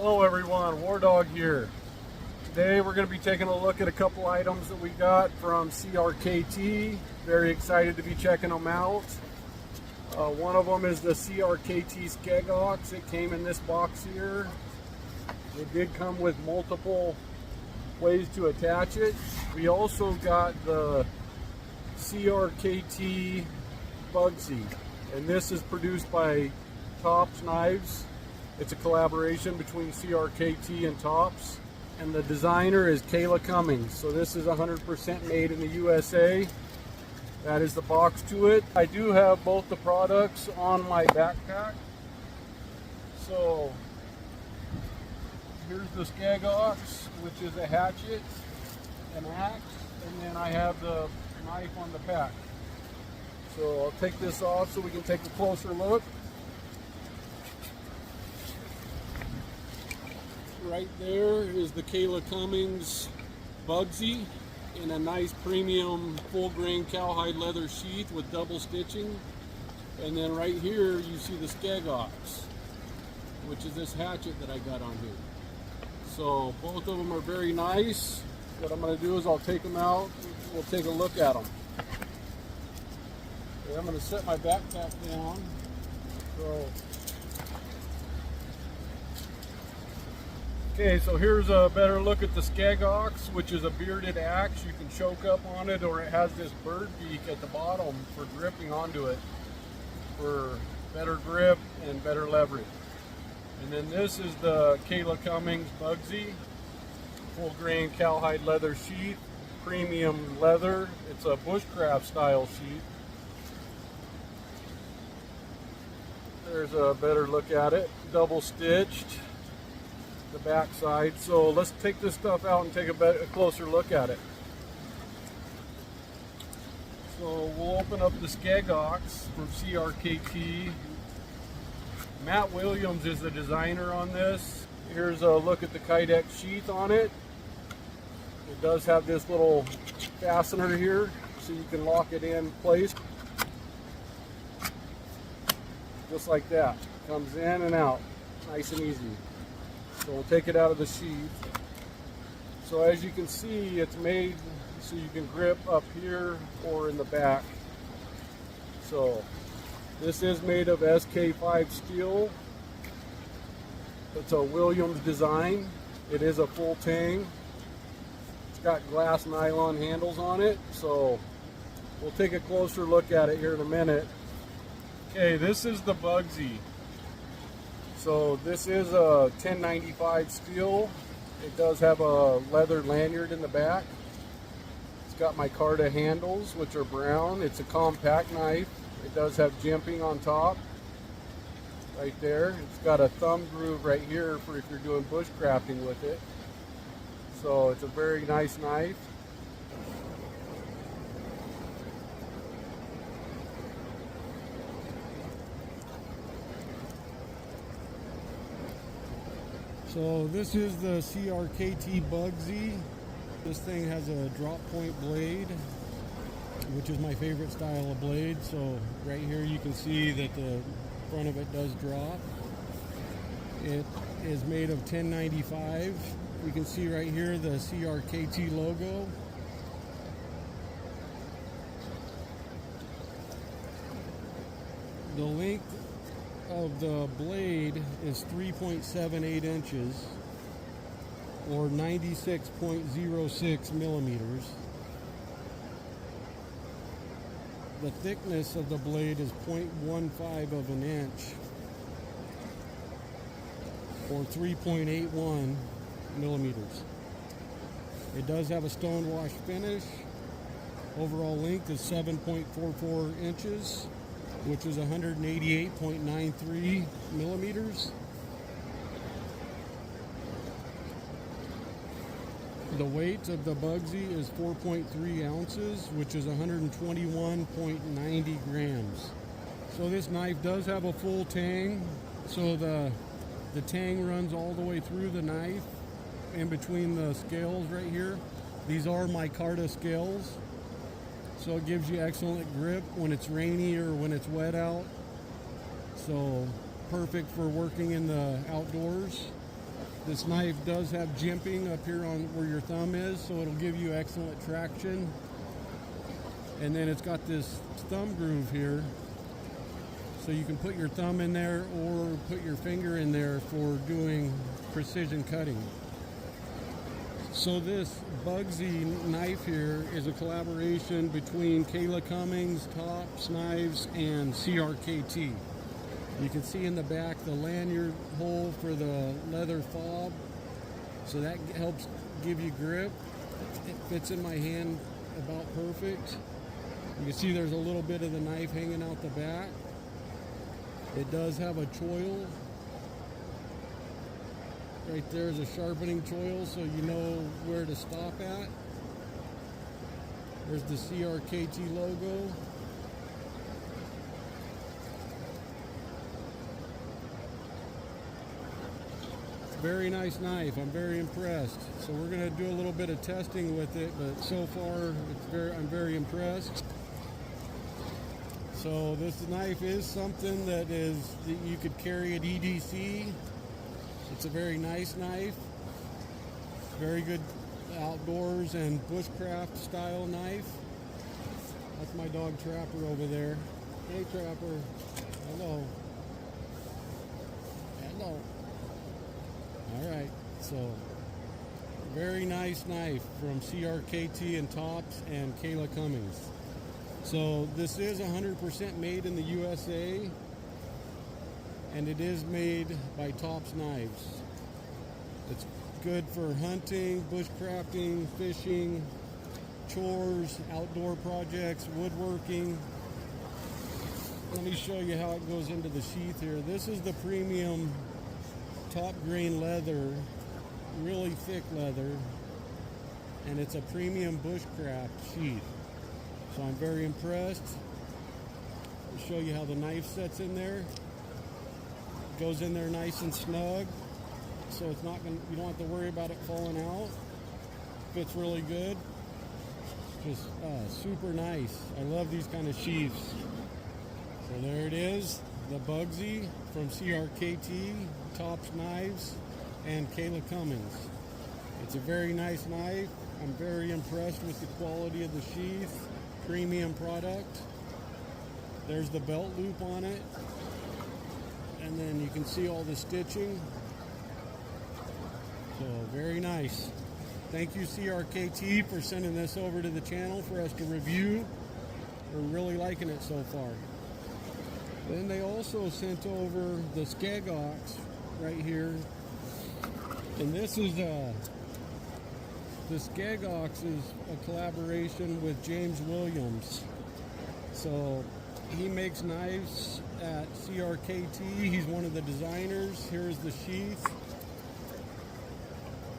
Hello everyone, War Dog here. Today we're going to be taking a look at a couple items that we got from CRKT. Very excited to be checking them out. One of them is the CRKT Skeggox. It came in this box here. It did come with multiple ways to attach it. We also got the CRKT Bugsy, and this is produced by Tops Knives. It's a collaboration between CRKT and Tops, and the designer is Kayla Cummings. So this is 100% made in the USA. That is the box to it. I do have both the products on my backpack. So here's the Skeggox, which is a hatchet, an axe, and then I have the knife on the back. So I'll take this off so we can take a closer look. Right there is the Kayla Cummings Bugsy in a nice premium full grain cowhide leather sheath with double stitching. And then right here you see the Skeggox, which is this hatchet that I got on here. So both of them are very nice. What I'm going to do is I'll take them out, we'll take a look at them. Okay, I'm going to set my backpack down. Okay, so here's a better look at the Skeggox, which is a bearded axe. You can choke up on it, or it has this bird beak at the bottom for gripping onto it for better grip and better leverage. And then this is the Kayla Cummings Bugsy, full grain cowhide leather sheath, premium leather. It's a bushcraft style sheath. There's a better look at it, double stitched. The back side. So let's take this stuff out and take a closer look at it. So we'll open up the Skeggox from CRKT. Matt Williams is the designer on this. Here's a look at the Kydex sheath on it. It does have this little fastener here so you can lock it in place. Just like that. Comes in and out. Nice and easy. So we'll take it out of the sheath. So as you can see, it's made so you can grip up here or in the back. So this is made of SK5 steel. It's a Williams design. It is a full tang. It's got glass nylon handles on it. So we'll take a closer look at it here in a minute. Okay, this is the Bugsy. So this is a 1095 steel. It does have a leather lanyard in the back. It's got Micarta handles, which are brown. It's a compact knife. It does have jimping on top, right there. It's got a thumb groove right here for if you're doing bushcrafting with it. So it's a very nice knife. So this is the CRKT Bugsy. This thing has a drop point blade, which is my favorite style of blade. So right here you can see that the front of it does drop. It is made of 1095. You can see right here the CRKT logo. The length of the blade is 3.78 inches or 96.06 millimeters. The thickness of the blade is 0.15 of an inch or 3.81 millimeters. It does have a stonewash finish. Overall length is 7.44 inches, which is 188.93 millimeters. The weight of the Bugsy is 4.3 ounces, which is 121.90 grams. So this knife does have a full tang. So the tang runs all the way through the knife, in between the scales right here. These are Micarta scales. So it gives you excellent grip when it's rainy or when it's wet out. So perfect for working in the outdoors. This knife does have jimping up here on where your thumb is, so it'll give you excellent traction. And then it's got this thumb groove here, so you can put your thumb in there or put your finger in there for doing precision cutting. So this Bugsy knife here is a collaboration between Kayla Cummings, Tops Knives, and CRKT. You can see in the back the lanyard hole for the leather fob, so that helps give you grip. It fits in my hand about perfect. You can see there's a little bit of the knife hanging out the back. It does have a choil. Right there is a sharpening choil, so you know where to stop at. There's the CRKT logo. Very nice knife. I'm very impressed. So we're going to do a little bit of testing with it, but so far I'm very impressed. So this knife is something that you could carry at EDC. It's a very nice knife. Very good outdoors and bushcraft style knife. That's my dog Trapper over there. Hey Trapper. Hello. Hello. Alright, so very nice knife from CRKT and Tops and Kayla Cummings. So this is 100% made in the USA, and it is made by Tops Knives. It's good for hunting, bushcrafting, fishing, chores, outdoor projects, woodworking. Let me show you how it goes into the sheath here. This is the premium top grain leather, really thick leather, and it's a premium bushcraft sheath. So I'm very impressed. I'll show you how the knife sets in there. It goes in there nice and snug, so it's not gonna, you don't have to worry about it falling out. Fits really good. Just super nice. I love these kind of sheaths. So there it is, the Bugsy from CRKT, Tops Knives, and Kayla Cummings. It's a very nice knife. I'm very impressed with the quality of the sheath. Premium product. There's the belt loop on it. And then you can see all the stitching. So very nice. Thank you CRKT for sending this over to the channel for us to review. We're really liking it so far. Then they also sent over the Skeggox right here. And this is the Skeggox is a collaboration with James Williams. So he makes knives at CRKT. He's one of the designers. Here's the sheath.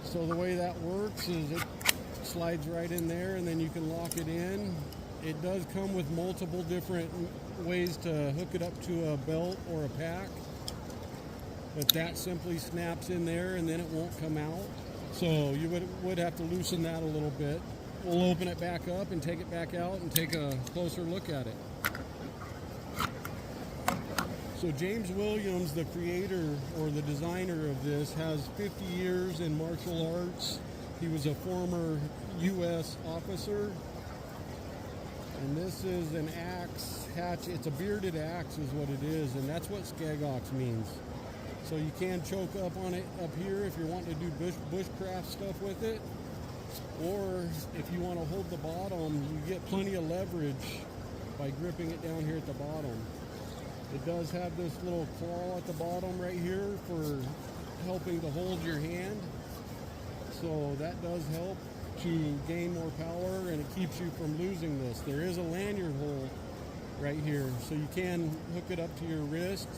So the way that works is it slides right in there and then you can lock it in. It does come with multiple different ways to hook it up to a belt or a pack. But that simply snaps in there and then it won't come out. So you would have to loosen that a little bit. We'll open it back up and take it back out and take a closer look at it. So James Williams, the creator or the designer of this, has 50 years in martial arts. He was a former U.S. officer. And this is an axe hatchet. It's a bearded axe is what it is, and that's what Skeggox means. So you can choke up on it up here if you're wanting to do bushcraft stuff with it. Or if you want to hold the bottom, you get plenty of leverage by gripping it down here at the bottom. It does have this little claw at the bottom right here for helping to hold your hand. So that does help to gain more power, and it keeps you from losing this. There is a lanyard hole right here, so you can hook it up to your wrist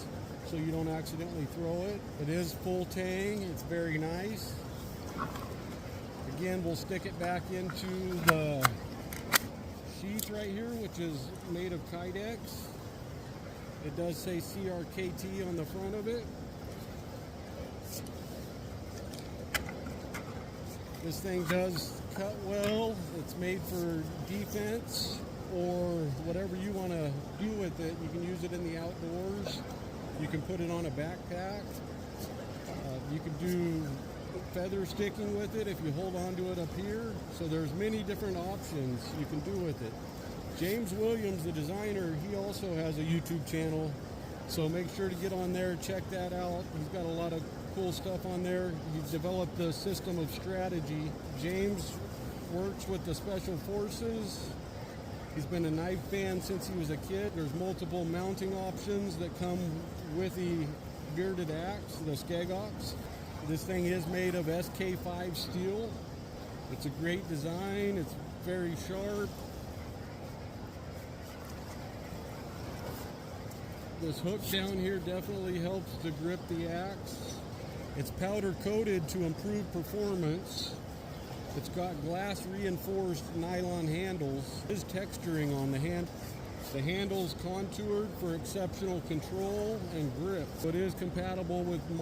so you don't accidentally throw it. It is full tang. It's very nice. Again, we'll stick it back into the sheath right here, which is made of Kydex. It does say CRKT on the front of it. This thing does cut well. It's made for defense or whatever you want to do with it. You can use it in the outdoors. You can put it on a backpack. You can do feather sticking with it if you hold on to it up here. So there's many different options you can do with it. James Williams, the designer, he also has a YouTube channel. So make sure to get on there, check that out. He's got a lot of cool stuff on there. He's developed the system of strategy. James works with the Special Forces. He's been a knife fan since he was a kid. There's multiple mounting options that come with the bearded axe, the Skeggox. This thing is made of SK5 steel. It's a great design. It's very sharp. This hook down here definitely helps to grip the axe. It's powder coated to improve performance. It's got glass reinforced nylon handles. There's texturing on the hand. The handle's contoured for exceptional control and grip. It is compatible with the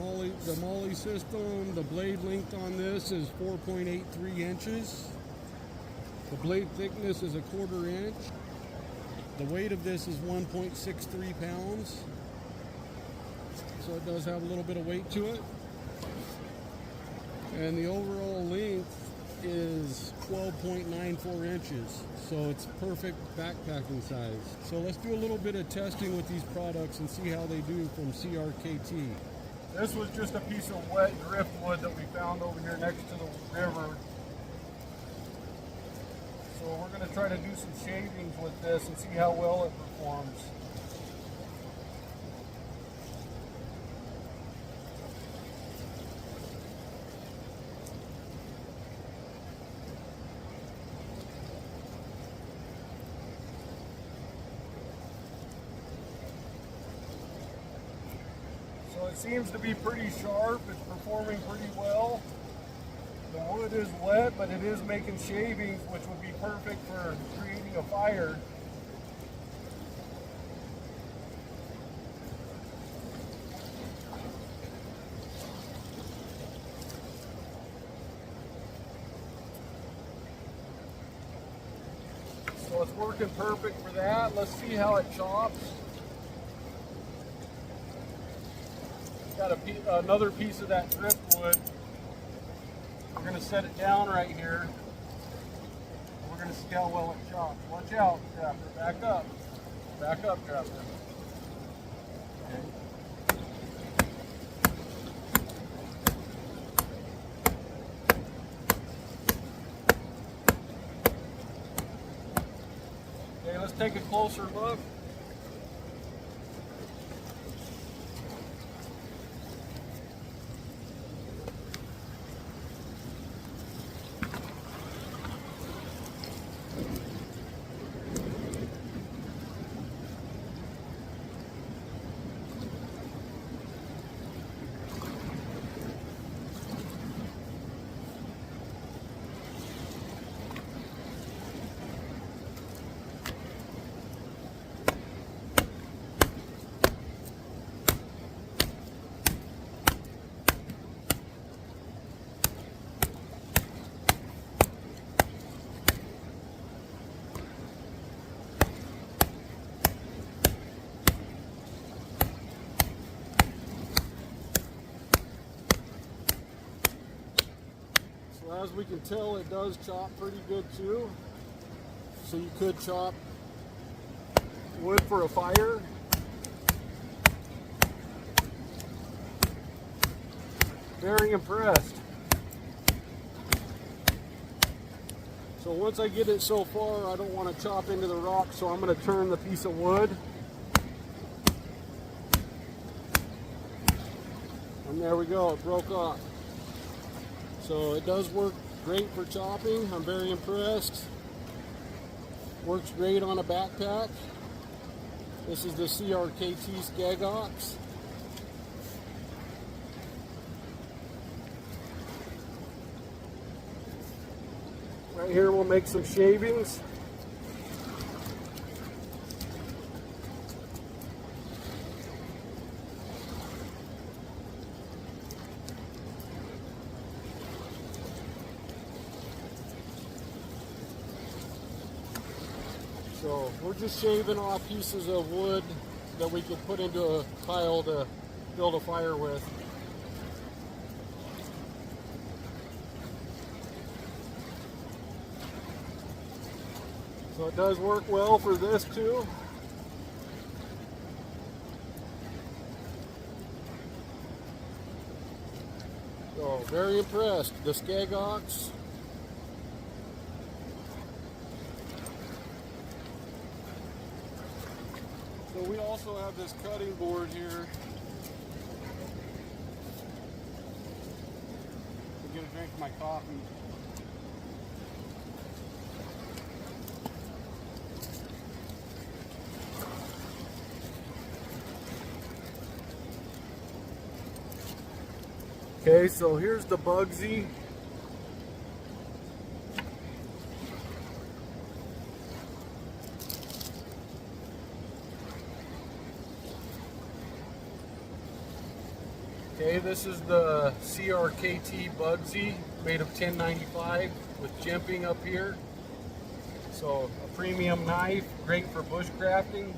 Molly system. The blade length on this is 4.83 inches. The blade thickness is 1/4 inch. The weight of this is 1.63 pounds. So it does have a little bit of weight to it. And the overall length is 12.94 inches. So it's perfect backpacking size. So let's do a little bit of testing with these products and see how they do from CRKT. This was just a piece of wet driftwood that we found over here next to the river. So we're going to try to do some shavings with this and see how well it performs. So it seems to be pretty sharp. It's performing pretty well. The wood is wet, but it is making shavings, which would be perfect for creating a fire. So it's working perfect for that. Let's see how it chops. Got another piece of that driftwood. We're going to set it down right here. We're going to see how well it chops. Watch out, Trapper. Back up. Back up, Trapper. Okay. Okay, let's take a closer look. As we can tell, it does chop pretty good too. So you could chop wood for a fire. Very impressed. So once I get it so far, I don't want to chop into the rock, so I'm going to turn the piece of wood. And there we go, it broke off. So it does work great for chopping. I'm very impressed. Works great on a backpack. This is the CRKT Skeggox. Right here we'll make some shavings. So we're just shaving off pieces of wood that we can put into a pile to build a fire with. So it does work well for this too. So very impressed. The Skeggox. So we also have this cutting board here. I'm gonna drink my coffee. Okay, so here's the Bugsy. Okay, this is the CRKT Bugsy, made of 1095 with jimping up here. So a premium knife, great for bushcrafting.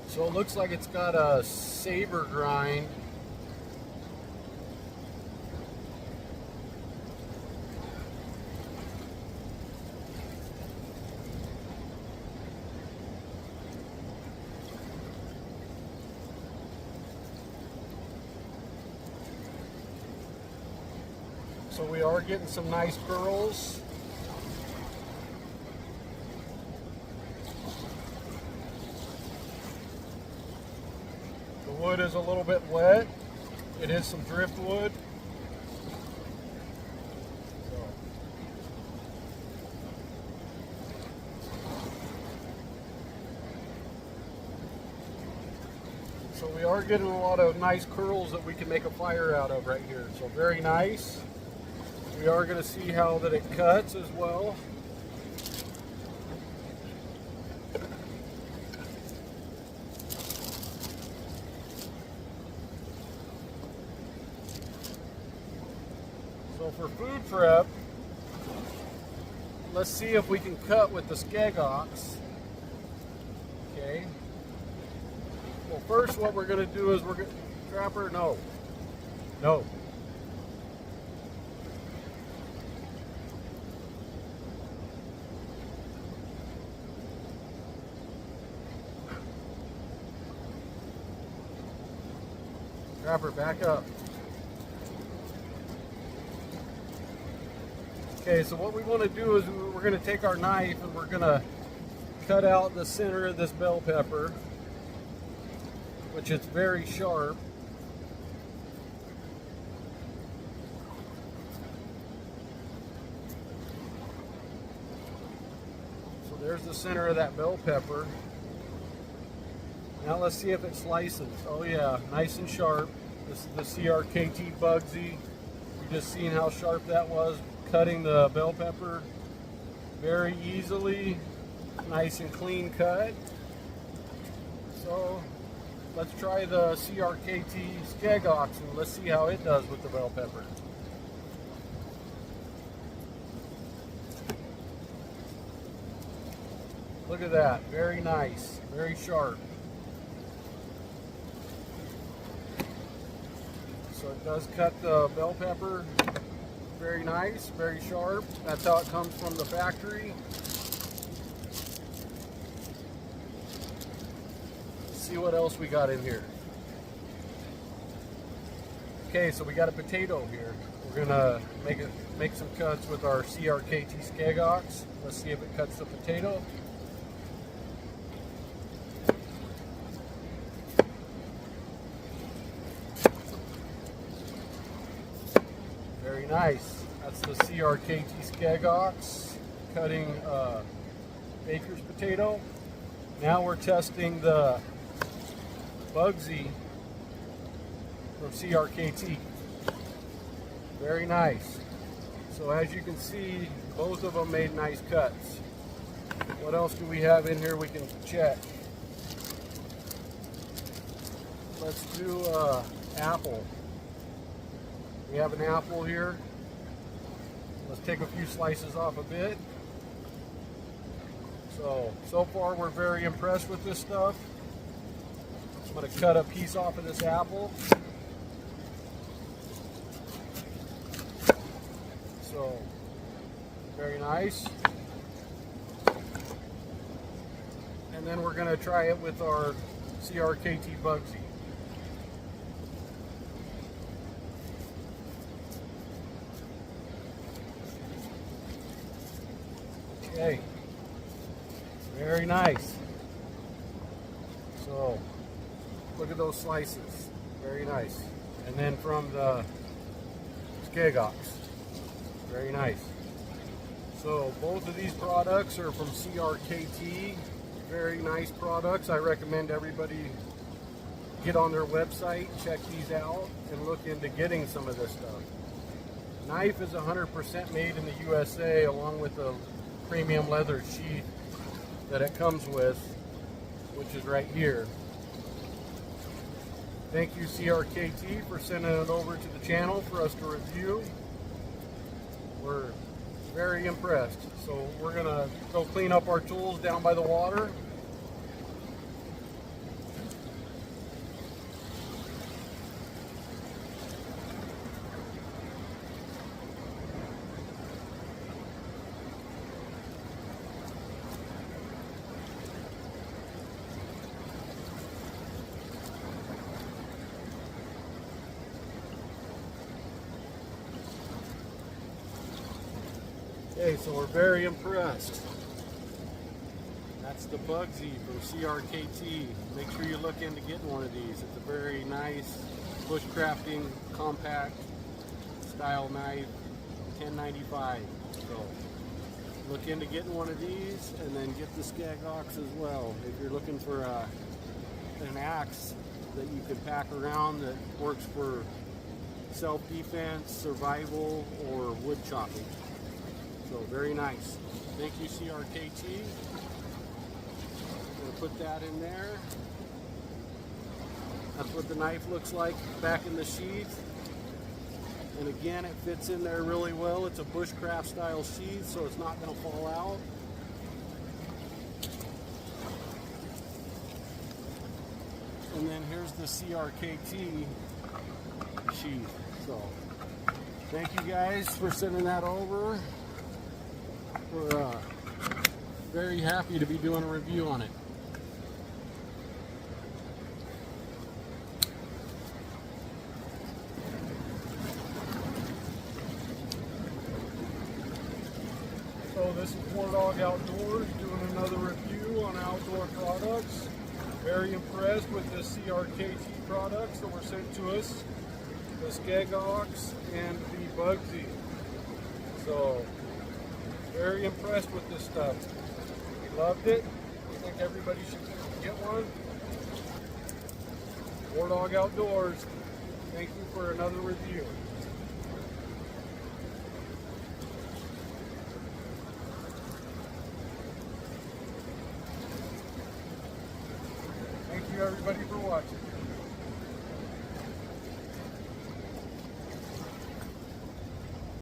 So it looks like it's got a saber grind. So we are getting some nice curls. The wood is a little bit wet. It is some driftwood. So we are getting a lot of nice curls that we can make a fire out of right here. So very nice. We are going to see how that it cuts as well. So for food prep, let's see if we can cut with the Skeggox. Okay. Well, first what we're going to do is we're going to trapper. No. Trapper, back up. Okay, so what we want to do is we're going to take our knife and we're going to cut out the center of this bell pepper, which is very sharp. So there's the center of that bell pepper. Now let's see if it slices. Oh yeah, nice and sharp. This is the CRKT Bugsy. You just seen how sharp that was, cutting the bell pepper very easily. Nice and clean cut. So let's try the CRKT Skeggox and let's see how it does with the bell pepper. Look at that, very nice, very sharp. So it does cut the bell pepper very nice, very sharp. That's how it comes from the factory. Let's see what else we got in here. Okay, so we got a potato here. We're gonna make some cuts with our CRKT Skeggox. Let's see if it cuts the potato. Very nice. That's the CRKT Skeggox cutting baker's potato. Now we're testing the Bugsy from CRKT. Very nice. So as you can see, both of them made nice cuts. What else do we have in here we can check? Let's do apple. We have an apple here. Let's take a few slices off a bit. So far we're very impressed with this stuff. I'm going to cut a piece off of this apple. So, very nice. And then we're going to try it with our CRKT Bugsy. Okay, very nice. So, look at those slices, very nice. And then from the Skeggox, very nice. So both of these products are from CRKT, very nice products. I recommend everybody get on their website, check these out, and look into getting some of this stuff. Knife is 100% made in the USA, along with the premium leather sheath that it comes with, which is right here. Thank you, CRKT, for sending it over to the channel for us to review. We're very impressed. So we're gonna go clean up our tools down by the water. Okay, so we're very impressed. That's the Bugsy from CRKT. Make sure you look into getting one of these. It's a very nice bushcrafting, compact style knife, $10.95. So look into getting one of these, and then get the Skeggox as well. If you're looking for an axe that you can pack around that works for self-defense, survival, or wood chopping. So very nice. Thank you, CRKT. I'm going to put that in there. That's what the knife looks like back in the sheath. And again, it fits in there really well. It's a bushcraft style sheath, so it's not going to fall out. And then here's the CRKT sheath. So thank you guys for sending that over. We're very happy to be doing a review on it. So this is War Dog Outdoors doing another review on outdoor products. Very impressed with the CRKT products that were sent to us, the Skeggox and the Bugsy. So very impressed with this stuff. We loved it. We think everybody should get one. War Dog Outdoors, thank you for another review. Thank you everybody for watching.